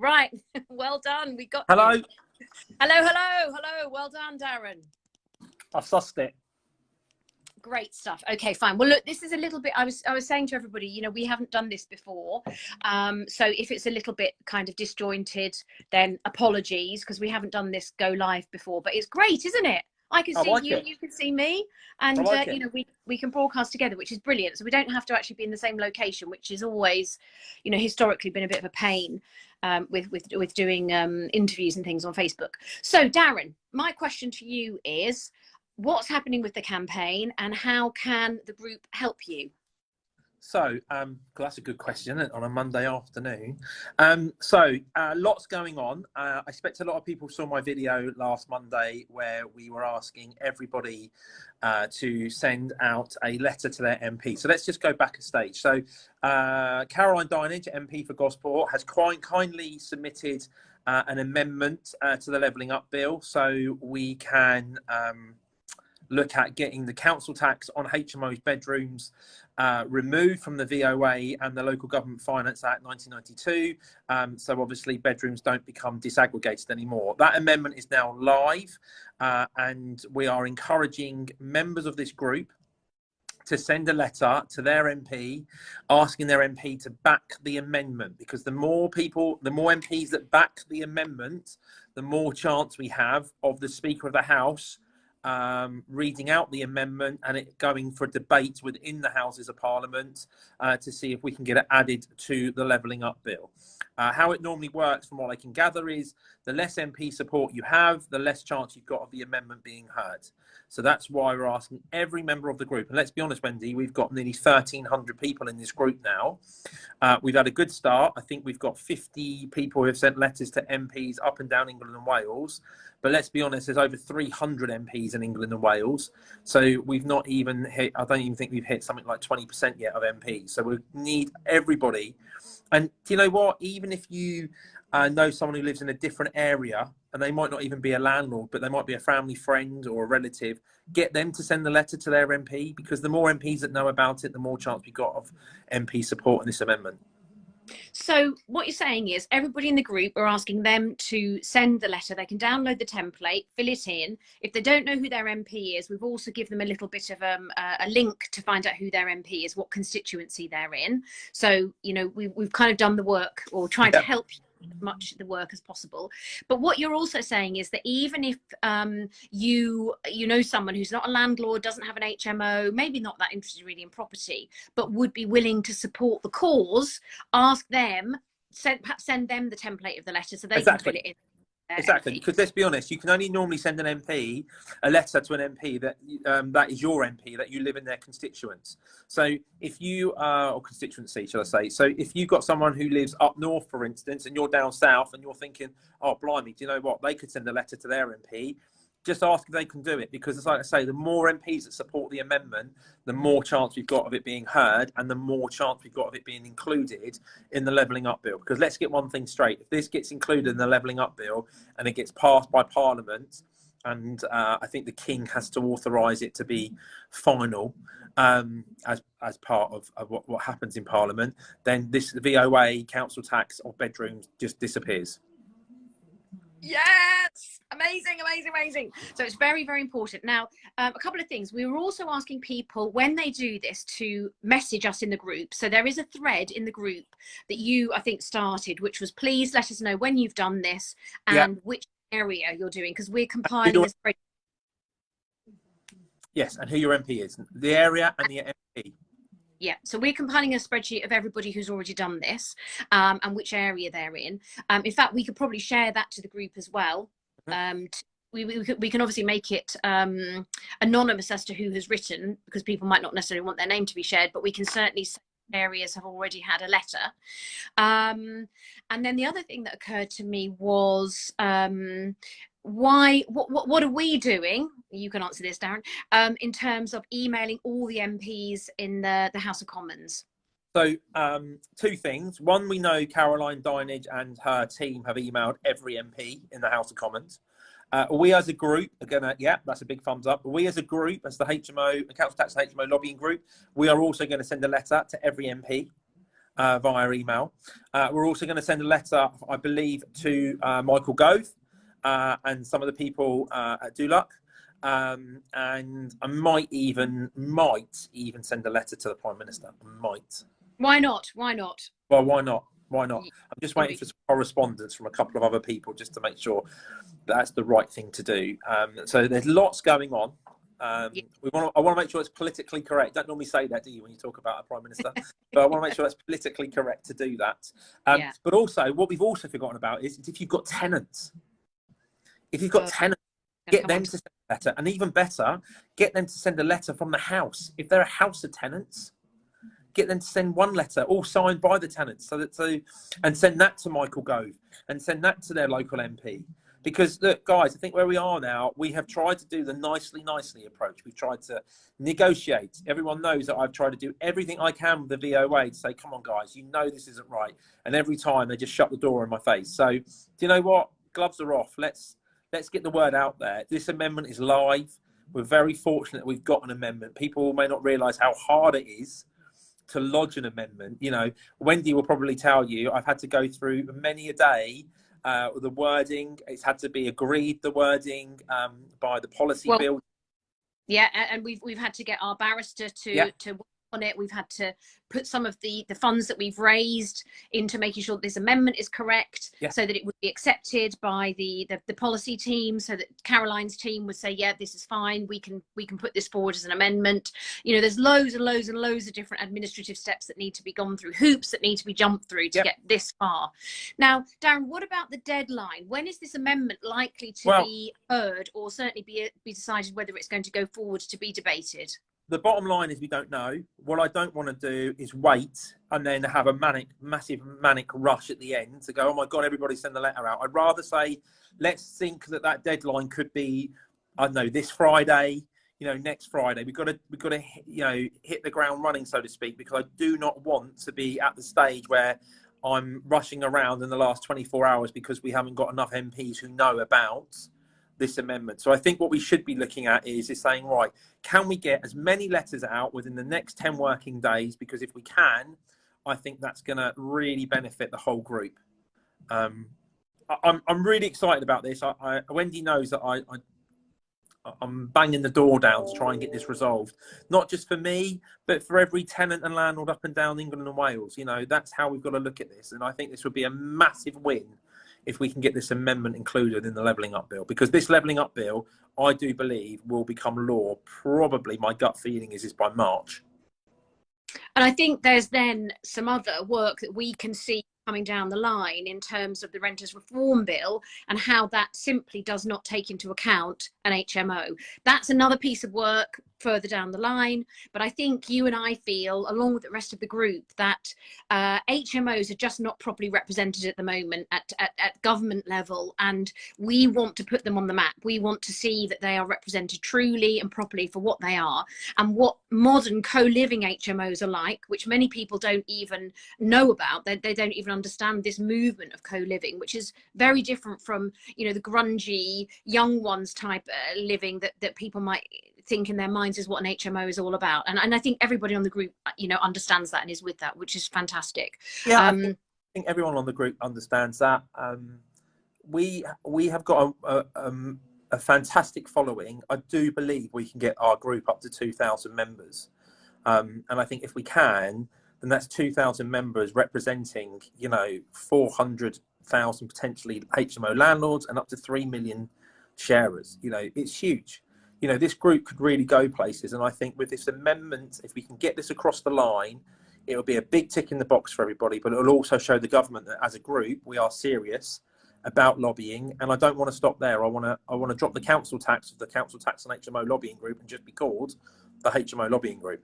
Right. Well done. We got Hello. you. Hello. Well done, Darren. I sussed it. Great stuff. Okay, fine. Well, look, this is a little bit, I was saying to everybody, you know, we haven't done this before. So if it's a little bit kind of disjointed, then apologies, because we haven't done this go live before, but it's great, isn't it? I can see you, you can see me, and you know, we can broadcast together, which is brilliant. So we don't have to actually be in the same location, which is always, you know, historically been a bit of a pain with doing interviews and things on Facebook. So Darren, my question to you is, what's happening with the campaign and how can the group help you? So, that's a good question, isn't it, on a Monday afternoon. Lots going on. I expect a lot of people saw my video last Monday where we were asking everybody to send out a letter to their MP. So let's just go back a stage. So Caroline Dinenage, MP for Gosport, has kindly submitted an amendment to the Levelling Up Bill so we can look at getting the council tax on HMO's bedrooms removed from the VOA and the Local Government Finance Act 1992. So obviously bedrooms don't become disaggregated anymore. That amendment is now live and we are encouraging members of this group to send a letter to their MP asking their MP to back the amendment, because the more MPs that back the amendment, the more chance we have of the Speaker of the House reading out the amendment and it going for debate within the Houses of Parliament to see if we can get it added to the Levelling Up Bill. How it normally works, from what I can gather, is the less MP support you have, the less chance you've got of the amendment being heard. So that's why we're asking every member of the group. And let's be honest, Wendy, we've got nearly 1,300 people in this group now. We've had a good start. I think we've got 50 people who have sent letters to MPs up and down England and Wales. But let's be honest, there's over 300 MPs in England and Wales. So we've not even hit, I don't even think we've hit something like 20% yet of MPs. So we need everybody. And do you know what? Even if you know someone who lives in a different area, and they might not even be a landlord, but they might be a family friend or a relative, get them to send the letter to their MP, because the more MPs that know about it, the more chance we've got of MP support in this amendment. So what you're saying is everybody in the group, we're asking them to send the letter. They can download the template, fill it in. If they don't know who their MP is, we've also given them a little bit of a link to find out who their MP is, what constituency they're in. So, you know, we've kind of done the work, or tried to help as much the work as possible. But what you're also saying is that even if you know someone who's not a landlord, doesn't have an HMO, maybe not that interested really in property, but would be willing to support the cause, ask them, send them the template of the letter so they can fill it in. Exactly, because let's be honest, you can only normally send an MP a letter to an MP that that is your MP, that you live in their constituents. So if you or constituency, shall I say? So if you've got someone who lives up north, for instance, and you're down south, and you're thinking, oh blimey, do you know what? They could send a letter to their MP. Just ask if they can do it, because it's like I say, the more MPs that support the amendment, the more chance we've got of it being heard, and the more chance we've got of it being included in the Levelling Up Bill. Because let's get one thing straight: if this gets included in the Levelling Up Bill and it gets passed by Parliament, and I think the King has to authorise it to be final as part of what happens in Parliament, then this VOA council tax of bedrooms just disappears. Yes, amazing. So it's very, very important. Now, a couple of things. We were also asking people, when they do this, to message us in the group. So there is a thread in the group that you, I think, started, which was, please let us know when you've done this and which area you're doing, because we're compiling a spreadsheet. Yes, and who your MP is, the area and the MP. Yeah, so we're compiling a spreadsheet of everybody who's already done this and which area they're in. In fact, we could probably share that to the group as well. We can obviously make it anonymous as to who has written, because people might not necessarily want their name to be shared, but we can certainly say areas have already had a letter. And then the other thing that occurred to me was, what are we doing? You can answer this, Darren, in terms of emailing all the MPs in the House of Commons. So two things. One, we know Caroline Dinenage and her team have emailed every MP in the House of Commons. We as a group are going to, that's a big thumbs up. We as a group, as the HMO, Council Tax and HMO lobbying group, we are also going to send a letter to every MP via email. We're also going to send a letter, I believe, to Michael Gove and some of the people at Dulac. And I might even send a letter to the Prime Minister. I might. Why not? Why not? Well, why not? Why not? I'm just waiting Right. for some correspondence from a couple of other people just to make sure that's the right thing to do. So there's lots going on. I want to make sure it's politically correct. Don't normally say that, do you, when you talk about a Prime Minister? But I want to make sure that's politically correct to do that. But also, what we've also forgotten about is if you've got tenants. If you've got tenants, get them to send a letter. And even better, get them to send a letter from the house. If they're a house of tenants, get them to send one letter, all signed by the tenants, and send that to Michael Gove and send that to their local MP. Because look, guys, I think where we are now, we have tried to do the nicely approach. We've tried to negotiate. Everyone knows that I've tried to do everything I can with the VOA to say, come on, guys, you know this isn't right. And every time they just shut the door in my face. So do you know what? Gloves are off. Let's get the word out there. This amendment is live. We're very fortunate that we've got an amendment. People may not realise how hard it is to lodge an amendment. You know, Wendy will probably tell you I've had to go through many a day. The wording, it's had to be agreed, the wording by the policy build. Yeah, and we've had to get our barrister to work on it. We've had to put some of the funds that we've raised into making sure that this amendment is correct, so that it would be accepted by the policy team, so that Caroline's team would say, yeah, this is fine, we can put this forward as an amendment. You know, there's loads and loads and loads of different administrative steps that need to be gone through, hoops that need to be jumped through to get this far. Now, Darren, what about the deadline? When is this amendment likely to be heard, or certainly be decided whether it's going to go forward to be debated? The bottom line is we don't know. What I don't want to do is wait and then have a massive manic rush at the end to go, oh my God, everybody send the letter out. I'd rather say, let's think that deadline could be, I don't know, this Friday, you know, next Friday. We've got to, you know, hit the ground running, so to speak, because I do not want to be at the stage where I'm rushing around in the last 24 hours because we haven't got enough MPs who know about this amendment. So I think what we should be looking at is saying, right, can we get as many letters out within the next 10 working days? Because if we can, I think that's going to really benefit the whole group. I'm really excited about this. Wendy knows that I'm banging the door down to try and get this resolved, not just for me, but for every tenant and landlord up and down England and Wales. You know, that's how we've got to look at this. And I think this would be a massive win if we can get this amendment included in the Levelling Up Bill, because this Levelling Up Bill, I do believe, will become law. Probably, my gut feeling is by March. And I think there's then some other work that we can see coming down the line in terms of the Renters Reform Bill and how that simply does not take into account an HMO. That's another piece of work further down the line, but I think you and I feel, along with the rest of the group, that HMOs are just not properly represented at the moment at government level, and we want to put them on the map. We want to see that they are represented truly and properly for what they are and what modern co-living HMOs are like, which many people don't even know about. They don't even understand this movement of co-living, which is very different from, you know, the grungy young ones type living that people might think in their minds is what an HMO is all about. And I think everybody on the group, you know, understands that and is with that, which is fantastic. Yeah, I think everyone on the group understands that. We have got a fantastic following. I do believe we can get our group up to 2,000 members. And I think if we can, then that's 2,000 members representing, you know, 400,000 potentially HMO landlords and up to 3 million sharers. You know, it's huge. You know, this group could really go places. And I think with this amendment, if we can get this across the line, it will be a big tick in the box for everybody, but it will also show the government that as a group, we are serious about lobbying. And I don't want to stop there. I want to drop the council tax of the Council Tax and HMO lobbying group and just be called the HMO lobbying group.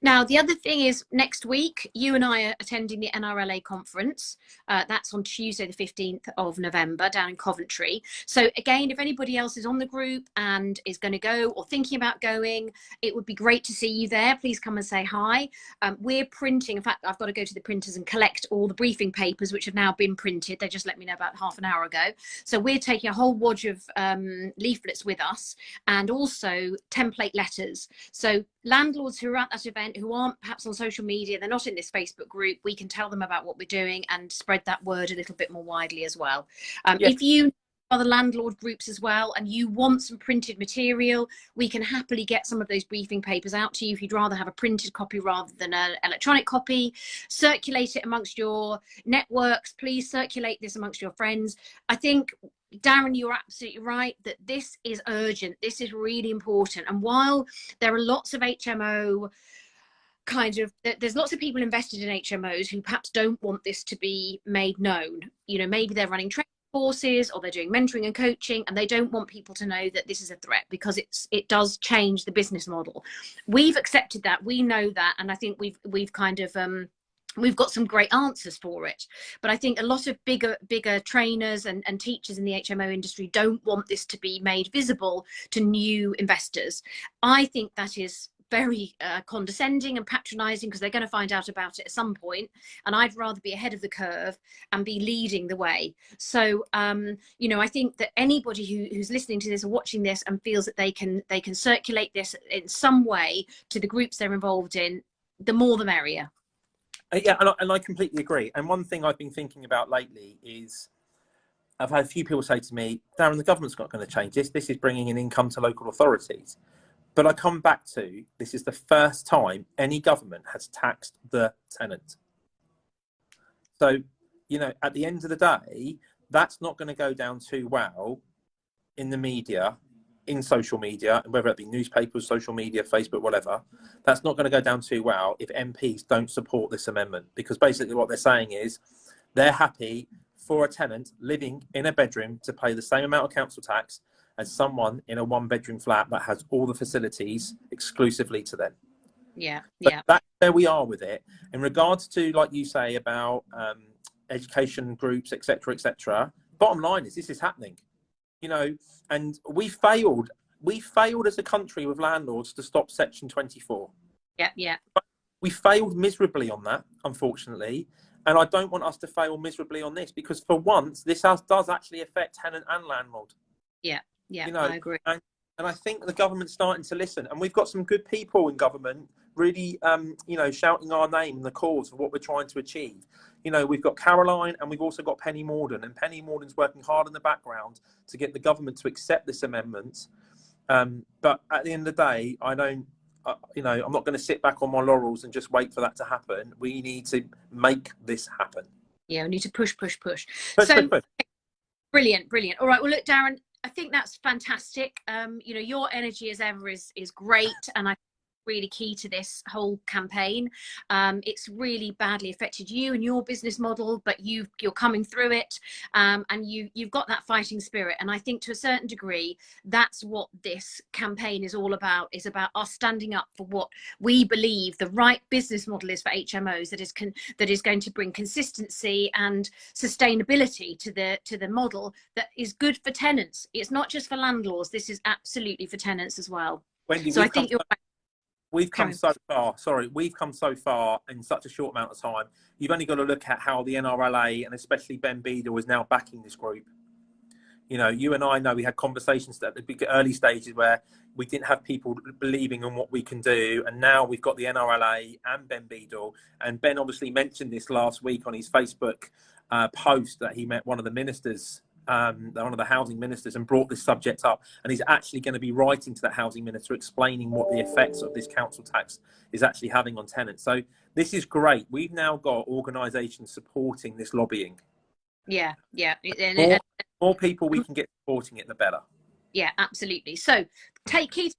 Now, the other thing is next week, you and I are attending the NRLA conference. That's on Tuesday, the 15th of November down in Coventry. So again, if anybody else is on the group and is going to go or thinking about going, it would be great to see you there. Please come and say hi. We're printing. In fact, I've got to go to the printers and collect all the briefing papers, which have now been printed. They just let me know about half an hour ago. So we're taking a whole wodge of leaflets with us and also template letters. So landlords who are at that event, event who aren't perhaps on social media, they're not in this Facebook group, we can tell them about what we're doing and spread that word a little bit more widely as well. Yeah. If you other landlord groups as well and you want some printed material, we can happily get some of those briefing papers out to you if you'd rather have a printed copy rather than an electronic copy. Circulate it amongst your networks. Please circulate this amongst your friends. I think, Darren, you're absolutely right that this is urgent. This is really important. And while there are lots of HMO there's lots of people invested in HMOs who perhaps don't want this to be made known. You know, maybe they're running training courses or they're doing mentoring and coaching and they don't want people to know that this is a threat because it does change the business model. We've accepted that, we know that, and I think we've kind of we've got some great answers for it. But I think a lot of bigger trainers and teachers in the HMO industry don't want this to be made visible to new investors. I think that is very condescending and patronizing because they're going to find out about it at some point, and I'd rather be ahead of the curve and be leading the way. So you know, I think that anybody who's listening to this or watching this and feels that they can circulate this in some way to the groups they're involved in, the more the merrier. Yeah, and I completely agree. And one thing I've been thinking about lately is I've had a few people say to me, Darren, the government's not going to change this. This is bringing in income to local authorities. But I come back to, this is the first time any government has taxed the tenant. So, you know, at the end of the day, that's not going to go down too well in the media, in social media, whether it be newspapers, social media, Facebook, whatever. That's not going to go down too well if MPs don't support this amendment, because basically what they're saying is they're happy for a tenant living in a bedroom to pay the same amount of council tax as someone in a one-bedroom flat that has all the facilities exclusively to them. Yeah, but yeah. That's where we are with it. In regards to, like you say, about education groups, etc., etc. Bottom line is this is happening, you know, and we failed as a country with landlords to stop Section 24. Yeah, yeah. We failed miserably on that, unfortunately. And I don't want us to fail miserably on this, because for once, this does actually affect tenant and landlord. Yeah. Yeah, you know, I agree. And I think the government's starting to listen, and we've got some good people in government really, you know, shouting our name in the cause of what we're trying to achieve. You know, we've got Caroline and we've also got Penny Morden, and Penny Morden's working hard in the background to get the government to accept this amendment. But at the end of the day, I don't, you know, I'm not going to sit back on my laurels and just wait for that to happen. We need to make this happen. Yeah, we need to push. Push. Brilliant. All right, well, look, Darren, I think that's fantastic. You know, your energy as ever is great, and I really key to this whole campaign. It's really badly affected you and your business model, but you're coming through it, and you've got that fighting spirit. And I think to a certain degree, that's what this campaign is all about. Is about us standing up for what we believe the right business model is for HMOs. That is going to bring consistency and sustainability to the model that is good for tenants. It's not just for landlords. This is absolutely for tenants as well. Wendy, so I think you're right. We've come so far. We've come so far in such a short amount of time. You've only got to look at how the NRLA and especially Ben Beadle is now backing this group. You know, you and I know we had conversations at the early stages where we didn't have people believing in what we can do, and now we've got the NRLA and Ben Beadle. And Ben obviously mentioned this last week on his Facebook post that he met one of the ministers. One of the housing ministers, and brought this subject up, and he's actually going to be writing to that housing minister explaining what the effects of this council tax is actually having on tenants. So this is great. We've now got organisations supporting this lobbying. Yeah. More people we can get supporting it, the better. Yeah, absolutely. So take key.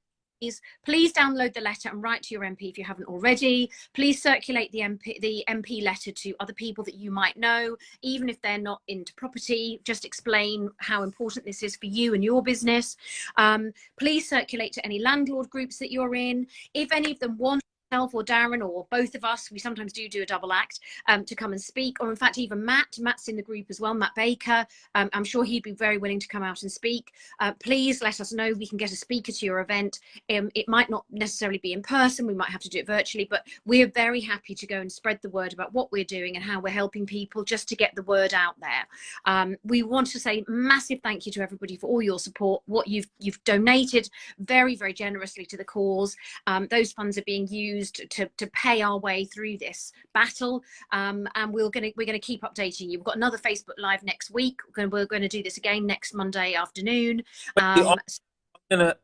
Please download the letter and write to your MP if you haven't already. Please circulate the MP letter to other people that you might know, even if they're not into property. Just explain how important this is for you and your business. Please circulate to any landlord groups that you're in. If any of them want or Darren or both of us, we sometimes do a double act, to come and speak, or in fact even Matt's in the group as well, Matt Baker. I'm sure he'd be very willing to come out and speak. Please let us know. We can get a speaker to your event. It might not necessarily be in person, we might have to do it virtually, but we're very happy to go and spread the word about what we're doing and how we're helping people, just to get the word out there. We want to say massive thank you to everybody for all your support, what you've donated very, very generously to the cause. Those funds are being used used to pay our way through this battle. And we're gonna keep updating you. We've got another Facebook Live next week. We're gonna do this again next Monday afternoon. I'm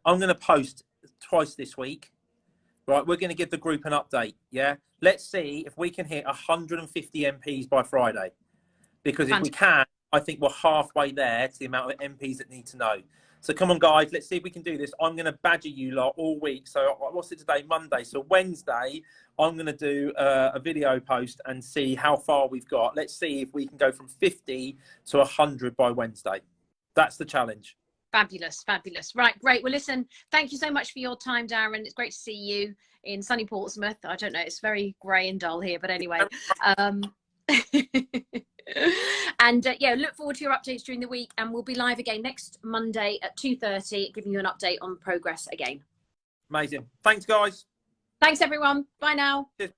gonna post twice this week. Right, we're going to give the group an update. Yeah, let's see if we can hit 150 MPs by Friday. Because if we can, I think we're halfway there to the amount of MPs that need to know. So come on, guys, let's see if we can do this. I'm going to badger you lot all week. So what's it today? Monday. So Wednesday, I'm going to do a video post and see how far we've got. Let's see if we can go from 50 to 100 by Wednesday. That's the challenge. Fabulous, fabulous. Right, great. Well, listen, thank you so much for your time, Darren. It's great to see you in sunny Portsmouth. I don't know, it's very grey and dull here, but anyway. And yeah, look forward to your updates during the week, and we'll be live again next Monday at 2:30, giving you an update on progress again. Amazing. Thanks, guys. Thanks, everyone. Bye now. Cheers.